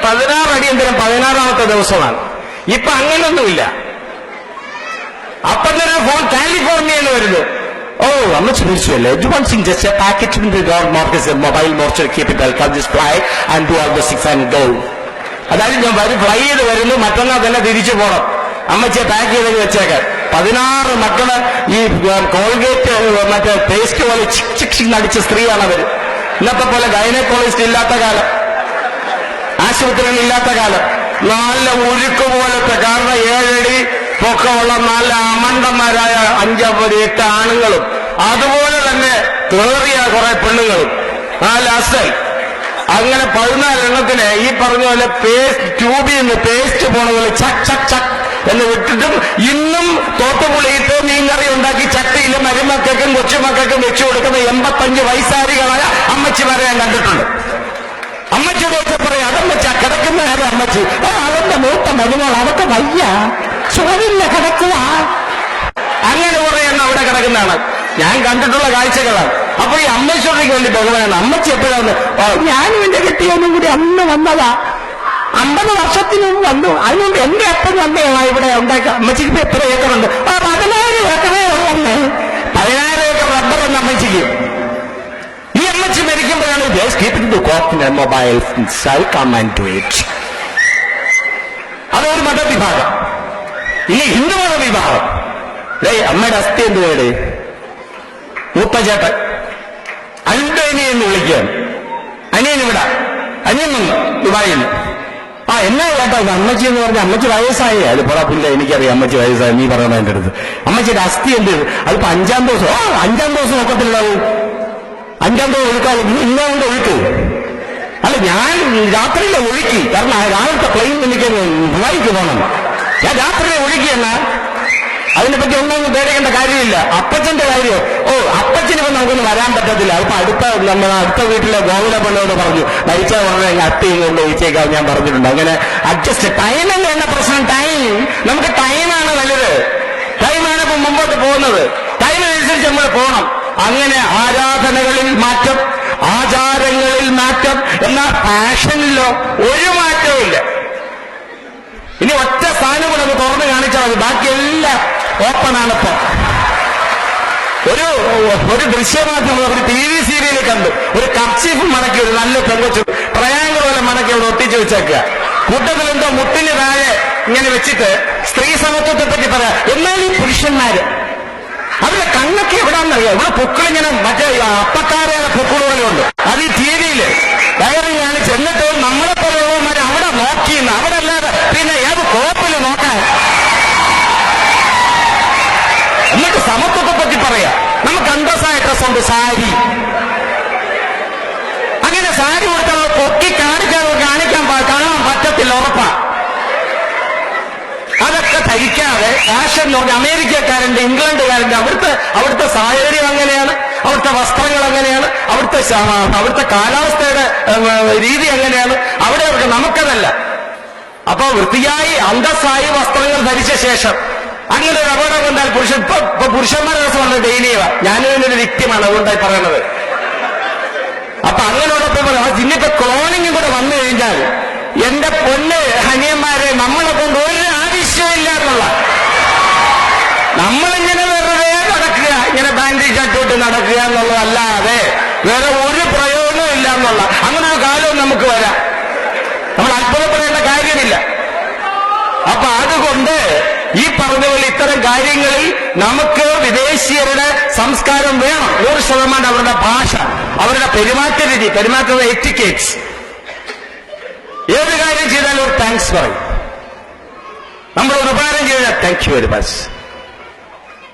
16 അടിയന്തരം 16ാമത്തെ ദിവസമാണ്. ഇപ്പൊ അങ്ങനൊന്നുമില്ല. അപ്പം തന്നെ ഫോൺ കാലിഫോർണിയ എന്ന് വരുന്നു. ഓ, അമ്മച്ചി വിളിച്ചുവല്ലേ, do one thing, just a packet in the door, markets the mobile mortuary capital, can just fly and do all the 6 and go. അതായത് ഞാൻ ഫ്ലൈ ചെയ്ത് വരുന്നു, മറ്റന്നാൾ തന്നെ തിരിച്ചു പോകണം. അമ്മച്ചിയെ പാക്ക് ചെയ്ത് വെച്ചേക്കാൻ. 16 മക്കള് ഈ കോൾഗേറ്റ് മറ്റേ പേസ്റ്റ് പോലെ ചിക് നടിച്ച സ്ത്രീയാണ് അവര്. ഇന്നത്തെ പോലെ ഗൈനക്കോളജിസ്റ്റ് ഇല്ലാത്ത കാലം, ആശുപത്രികൾ ഇല്ലാത്ത കാലം. നല്ല ഉരുക്ക് പോലത്തെ, കാരണം 7 അടി പൊക്കമുള്ള നല്ല അമണ്ടന്മാരായ 5-8 ആണുങ്ങളും അതുപോലെ തന്നെ കേറിയ കുറെ പെണ്ണുങ്ങളും, നല്ല അസൽ. അങ്ങനെ 14 എണ്ണത്തിന് ഈ പറഞ്ഞ പോലെ പേസ്റ്റ് ട്യൂബിൽ നിന്ന് പേസ്റ്റ് പോണ പോലെ ചക് ചക് ചക് എന്ന് വിട്ടിട്ടും ഇന്നും തോട്ടുപുളിയിട്ട് മീൻകറി ഉണ്ടാക്കി ചട്ടിയിലും മരുമക്കൾക്കും കൊച്ചുമക്കൾക്കും വെച്ചു കൊടുക്കുന്ന 85 വയസ്സാരികളായ അമ്മച്ചിമാരെ ഞാൻ കണ്ടിട്ടുണ്ട്. അമ്മച്ചിയുടെ ഒക്കെ പറയാം, അതമ്മച്ച കിടക്കുന്ന നേരം അമ്മച്ചി, അവന്റെ മൂത്ത മരുമകൾ അതൊക്കെ വയ്യ, സുഖമില്ല, കിടക്കുക. അങ്ങനെ കുറെ എണ്ണം അവിടെ കിടക്കുന്നതാണ് ഞാൻ കണ്ടിട്ടുള്ള കാഴ്ചകളാണ്. അപ്പൊ ഈ അമ്മച്ചോടേക്ക് വേണ്ടി ബഹളമാണ്. അമ്മച്ചി എപ്പോഴാണ്, ഞാനും എന്റെ കെട്ടിയൊന്നും കൂടി അന്ന് വന്നതാ, 50 വർഷത്തിന് മുമ്പ് വന്നു, അതിനുമുമ്പ് എന്റെ അപ്പൻ വന്നേവാ ഇവിടെ ഉണ്ടാക്കുക. അമ്മച്ചിക്ക് ഇപ്പൊ എത്ര ഏക്കറുണ്ട്? 10,000 ഏക്കറേ ഉള്ളേ. 10,000 ഏക്കർ റബ്ബർ എന്ന അമ്മച്ചിക്ക്. ഈ അമ്മച്ചി മരിക്കുമ്പോഴാണ് മൊബൈൽ അതൊരു മതവിഭാഗം. ഇനി ഹിന്ദുമത വിഭാഗം. അമ്മയുടെ അസ്ഥി എന്ത് വേട്? മൂത്തചേട്ടൻ അനിയനെ എന്ന് വിളിക്കുകയാണ്. അനിയൻ ഇവിടെ, അനിയൻ വന്നു ദുബായിൽ നിന്ന്. എന്നാ കേട്ടോ അമ്മച്ചി എന്ന് പറഞ്ഞ, അമ്മച്ചി വയസ്സായി. അത് പുറപ്പില്ല, എനിക്കറിയാം അമ്മച്ചി വയസ്സായി, നീ പറയണ എന്റെ അടുത്ത്. അമ്മച്ചിയുടെ അസ്ഥി എന്ത്? അതിപ്പോ 5-ാം ദിവസം. 5-ാം ദിവസം ഒക്കത്തിലുണ്ടാവും. 5-ാം ദിവസം ഒഴുക്കാതെ ഇന്നുകൊണ്ട് ഒഴുക്ക്. അല്ല, ഞാൻ രാത്രിയിലെ ഒഴുക്കി, കാരണം രാവിലത്തെ പ്ലെയിൻ എനിക്ക് ദുബായിക്ക് പോകണം. ഞാൻ രാത്രിയിലെ ഒഴുക്കി. എന്നാ അതിനെപ്പറ്റി ഒന്നും പേടിക്കേണ്ട കാര്യമില്ല. അപ്പച്ചന്റെ കാര്യം, അപ്പച്ചനിപ്പോ നമുക്കൊന്നും വരാൻ പറ്റത്തില്ല. അതിപ്പോ അടുത്ത വീട്ടിലെ ഗോകുല പെണ്ണോട് പറഞ്ഞു, മരിച്ചാൽ പറഞ്ഞ അട്ടിയും കൊണ്ട് ഒഴിച്ചേക്കാവ് ഞാൻ പറഞ്ഞിട്ടുണ്ട്. അങ്ങനെ അഡ്ജസ്റ്റ്. ടൈമല്ല എന്ന പ്രശ്നം. നമുക്ക് ടൈമാണ് വലുത്. ടൈമാണ് ഇപ്പൊ മുമ്പോട്ട് പോകുന്നത്. ടൈമിനനുസരിച്ച് നമ്മൾ പോകണം. അങ്ങനെ ആരാധനകളിൽ മാറ്റം, ആചാരങ്ങളിൽ മാറ്റം, എന്നാൽ പാഷനിലോ ഒരു മാറ്റവും ഇല്ല. ഇനി ഒറ്റ സ്ഥാനം കൂടെ ഒന്ന് തുറന്ന് കാണിച്ചാൽ മതി, ബാക്കിയെല്ലാം ഓപ്പണാണിപ്പോ. ഒരു ദൃശ്യമാധ്യമം, ഒരു TV സീരിയൽ കണ്ടു, ഒരു കർച്ചീഫ് മടക്കി ഒരു നല്ല പെങ്കൊച്ചു പ്രയാങ്ക പോലെ മടക്കി അവിടെ ഒട്ടിച്ചു വെച്ചേക്കുക. കൂട്ടത്തിലെന്തോ മുട്ടിന് താഴെ ഇങ്ങനെ വെച്ചിട്ട് സ്ത്രീ സമത്വത്തെ പറ്റി പറയാം. എന്നാൽ ഈ പുരുഷന്മാര് അവരുടെ കണ്ണൊക്കെ എവിടാന്നറിയാം. ഇവിടെ പൊക്കളിങ്ങനെ മറ്റേ അപ്പക്കാരെ പൊക്കളുകളുണ്ട്. അത് ഈ TVയില് ഡയറി കാണിച്ച്, എന്നിട്ട് നമ്മളെ പോലെയുള്ളവന്മാരെ അവിടെ നോക്കിയെന്ന്, അവിടെ അല്ലാതെ പിന്നെ ഏത് കോപ്പിൽ നോക്കാൻ. എന്നിട്ട് സമത്വത്തെ പറ്റി പറയാം. നമുക്ക് അന്തസ്സായ ഡ്രസ്സുണ്ട്, സാരി. അങ്ങനെ സാരി കൊടുത്താൽ പൊക്കി കാണാൻ പറ്റത്തില്ല, ഉറപ്പാ. അതൊക്കെ ധരിക്കാതെ ഫാഷൻ നോക്കി അമേരിക്കക്കാരന്റെ, ഇംഗ്ലണ്ടുകാരന്റെ അവിടുത്തെ സാഹചര്യം അങ്ങനെയാണ്, അവിടുത്തെ വസ്ത്രങ്ങൾ അങ്ങനെയാണ്, അവിടുത്തെ കാലാവസ്ഥയുടെ രീതി അങ്ങനെയാണ്. അവിടെ അവർക്ക് നമുക്കതല്ല. അപ്പൊ വൃത്തിയായി അന്തസ്സായി വസ്ത്രങ്ങൾ ധരിച്ച ശേഷം അങ്ങനെ ഒരു അപകടം കൊണ്ടാൽ ഇപ്പൊ പുരുഷന്മാരുടെ ദിവസമാണ് ഡെയിലിയുക. ഞാനും ഒരു വ്യക്തിമാണ്, അതുകൊണ്ടായി പറയണത്. അപ്പൊ അങ്ങനെയോടൊപ്പം ഇന്നിപ്പോ ക്ലോണിംഗും കൂടെ വന്നു കഴിഞ്ഞാൽ എന്റെ പൊന്ന് ഹനിയന്മാരെ, നമ്മളെ കൊണ്ട് ഒരു ആവശ്യമില്ല എന്നുള്ള, നമ്മളിങ്ങനെ വെറുതെ നടക്കുക, ഇങ്ങനെ ബാൻഡേജ് അട്ടോട്ട് നടക്കുക എന്നുള്ളതല്ലാതെ വേറെ ഒരു പ്രയോജനവും ഇല്ല എന്നുള്ള അങ്ങനെ ഒരു കാലവും നമുക്ക് വരാം. നമ്മൾ അത്ഭുതപ്പെടേണ്ട കാര്യമില്ല. അപ്പൊ അതുകൊണ്ട് ഈ പറഞ്ഞ പോലെ ഇത്തരം കാര്യങ്ങളിൽ നമുക്ക് വിദേശീയരുടെ സംസ്കാരം വേണം. 100% അവരുടെ ഭാഷ, അവരുടെ പെരുമാറ്റ രീതി, പെരുമാറ്റ എറ്റിക്കേറ്റ്സ്. ഏത് കാര്യം ചെയ്താലും ഒരു താങ്ക്സ് പറയും. നമ്മൾ ഒരു ഉപകാരം ചെയ്താൽ താങ്ക് യു വെരി മച്ച്.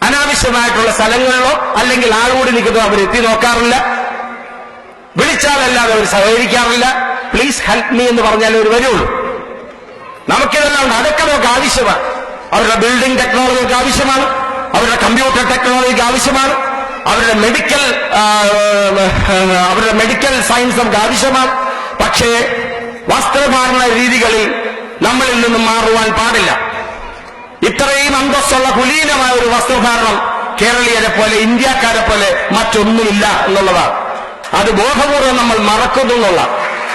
അനാവശ്യമായിട്ടുള്ള സ്ഥലങ്ങളിലോ അല്ലെങ്കിൽ ആളുകൂടി നിൽക്കുന്നതോ അവരെത്തി നോക്കാറില്ല. വിളിച്ചാലല്ലാതെ അവർ സഹകരിക്കാറില്ല. പ്ലീസ് ഹെൽപ്പ് മീ എന്ന് പറഞ്ഞാലേ അവർ വരുള്ളൂ. നമുക്കിതെല്ലാം ഉണ്ട്. അതൊക്കെ നമുക്ക് ആവശ്യമാണ്. അവരുടെ ബിൽഡിംഗ് ടെക്നോളജിക്ക് ആവശ്യമാണ്, അവരുടെ കമ്പ്യൂട്ടർ ടെക്നോളജിക്ക് ആവശ്യമാണ്, അവരുടെ മെഡിക്കൽ സയൻസ് നമുക്ക് ആവശ്യമാണ്. പക്ഷേ വസ്ത്രധാരണ രീതികളിൽ നമ്മളിൽ നിന്നും മാറുവാൻ പാടില്ല. ഇത്രയും അന്തസ്സുള്ള കുലീനമായ ഒരു വസ്ത്രധാരണം കേരളീയരെ പോലെ, ഇന്ത്യക്കാരെ പോലെ മറ്റൊന്നുമില്ല എന്നുള്ളതാണ്. അത് ബോധപൂർവ്വം നമ്മൾ മറക്കുന്നു എന്നുള്ള.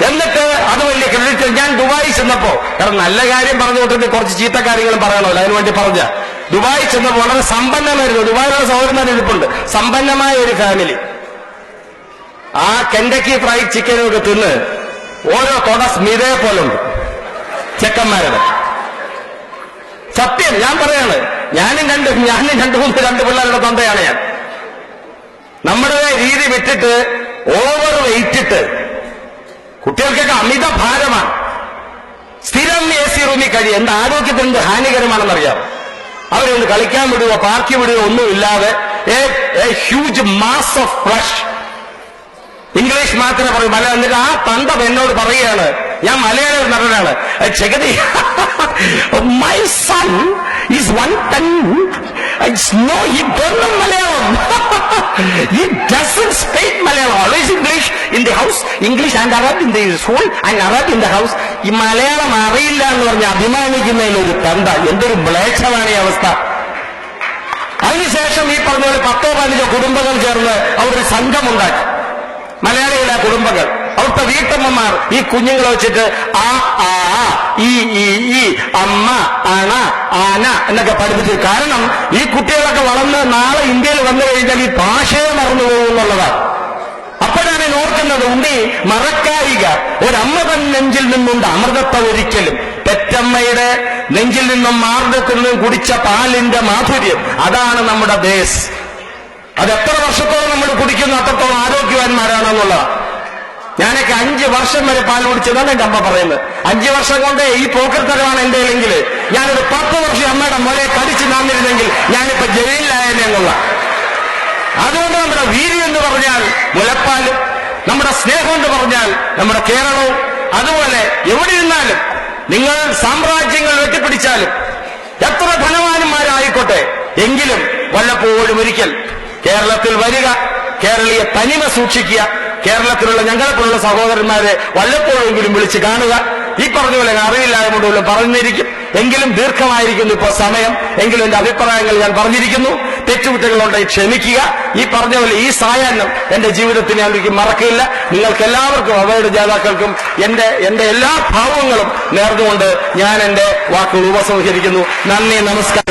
എന്നിട്ട് അത് വലിയ ക്രെഡിറ്റ്. ഞാൻ ദുബായ് ചെന്നപ്പോ, കാരണം നല്ല കാര്യം പറഞ്ഞു കൊടുത്തിട്ട് കുറച്ച് ചീത്ത കാര്യങ്ങളും പറയണമല്ലോ, അതിനുവേണ്ടി പറഞ്ഞ ദുബായി ചെന്നപ്പോ വളരെ സമ്പന്നമായിരുന്നു. ദുബായിലുള്ള സഹോദരന്മാർ ഇരിപ്പുണ്ട്. സമ്പന്നമായ ഒരു ഫാമിലി. ആ കെൻഡക്കി ഫ്രൈഡ് ചിക്കനും ഒക്കെ തിന്ന് ഓരോ തൊട സ്മിതയെ പോലുണ്ട് ചെക്കന്മാരുടെ. സത്യം ഞാൻ പറയാണ്. ഞാനും രണ്ട് പിള്ളേരുടെ തൊണ്ടയാണ് ഞാൻ. നമ്മുടെ രീതി വിട്ടിട്ട് ഓവർ വെയിറ്റിട്ട് കുട്ടികൾക്കൊക്കെ അമിത ഭാരമാണ്. സ്ഥിരം AC റൂമിൽ കഴിയും. എന്റെ ആരോഗ്യത്തിന് എന്ത് ഹാനികരമാണെന്നറിയാം. അവരൊന്ന് കളിക്കാൻ വിടുകയോ പാർക്കി വിടുകയോ ഒന്നുമില്ലാതെ huge mass of flush. English മാത്രമേ പറയൂ, മലയാളം. എന്നിട്ട് ആ തന്തം എന്നോട് പറയുകയാണ്, ഞാൻ മലയാള നടനാണ്, Jagathy my son is 110. No, he don't know Malayalam. He doesn't speak Malayalam. Always English in the house, English and Arab in the school and Arab in the house. ഈ മലയാളം അറിയില്ല എന്ന് പറഞ്ഞ് അഭിമാനിക്കുന്നതിൽ ഒരു തന്ത. എന്തൊരു മ്ലേച്ഛമാണ് ഈ അവസ്ഥ. അതിനുശേഷം ഈ പറഞ്ഞ പോലെ 10-15 കുടുംബങ്ങൾ ചേർന്ന് അവരൊരു സംഘമുണ്ടാക്കി. മലയാളികളുടെ കുടുംബങ്ങൾ, അവിടുത്തെ വീട്ടമ്മമാർ ഈ കുഞ്ഞുങ്ങളെ വെച്ചിട്ട് ആ ആ ഈ അമ്മ അണ ആന എന്നൊക്കെ പഠിപ്പിച്ചു. കാരണം ഈ കുട്ടികളൊക്കെ വളർന്ന് നാളെ ഇന്ത്യയിൽ വന്നു കഴിഞ്ഞാൽ ഈ ഭാഷയെ മറന്നു പോകുന്നുള്ളതാണ്. അപ്പോഴാണ് ഓർക്കുന്നത്, ഉണ്ണി മറക്കായിക ഒരമ്മ തൻ നെഞ്ചിൽ നിന്നുണ്ട് അമൃതത്തെ ഒരിക്കലും. പെറ്റമ്മയുടെ നെഞ്ചിൽ നിന്നും മാർദ്ദത്തിൽ നിന്നും കുടിച്ച പാലിന്റെ മാധുര്യം, അതാണ് നമ്മുടെ ബേസ്. അത് എത്ര വർഷത്തോളം നമ്മൾ കുടിക്കുന്നു അത്രത്തോളം ആരോഗ്യവാന്മാരാണെന്നുള്ളതാണ്. ഞാനൊക്കെ 5 വർഷം വരെ പാൽ കുടിച്ചതാണ് എന്റെ അമ്മ പറയുന്നത്. 5 വർഷം കൊണ്ട് ഈ പോക്കർത്തരമാണ് എന്റെ എങ്കിൽ ഞാനൊരു 10 വർഷം അമ്മയുടെ മോലെ കടിച്ചു നാന്നിരുന്നെങ്കിൽ ഞാനിപ്പോ ജയിലിലായെന്നെ എന്നുള്ള. അതുകൊണ്ട് നമ്മുടെ വീര്യം എന്ന് പറഞ്ഞാൽ മുലപ്പാലും, നമ്മുടെ സ്നേഹം എന്ന് പറഞ്ഞാൽ നമ്മുടെ കേരളവും. അതുപോലെ എവിടെ ഇരുന്നാലും നിങ്ങൾ സാമ്രാജ്യങ്ങൾ വെട്ടിപ്പിടിച്ചാലും എത്ര ധനവാന്മാരായിക്കോട്ടെ, എങ്കിലും വല്ലപ്പോഴും ഒരിക്കൽ കേരളത്തിൽ വരിക, കേരളീയ തനിമ സൂക്ഷിക്കുക, കേരളത്തിലുള്ള ഞങ്ങളെപ്പോലുള്ള സഹോദരന്മാരെ വല്ലപ്പോഴെങ്കിലും വിളിച്ച് കാണുക. ഈ പറഞ്ഞ പോലെ അറിയില്ലായ്മ പറഞ്ഞിരിക്കും, എങ്കിലും ദീർഘമായിരിക്കുന്നു ഇപ്പോൾ സമയം. എങ്കിലും എന്റെ അഭിപ്രായങ്ങൾ ഞാൻ പറഞ്ഞിരിക്കുന്നു. തെറ്റുകുറ്റങ്ങളുണ്ടെങ്കിൽ ക്ഷമിക്കുക. ഈ പറഞ്ഞ പോലെ ഈ സായാഹ്നം എന്റെ ജീവിതത്തിൽ ഞാൻ ഒരിക്കലും മറക്കില്ല. നിങ്ങൾക്ക് എല്ലാവർക്കും അവയുടെ ജേതാക്കൾക്കും എന്റെ എല്ലാ ഭാവങ്ങളും നേർന്നുകൊണ്ട് ഞാൻ എന്റെ വാക്കുകൾ ഉപസംഹരിക്കുന്നു. നന്ദി, നമസ്കാരം.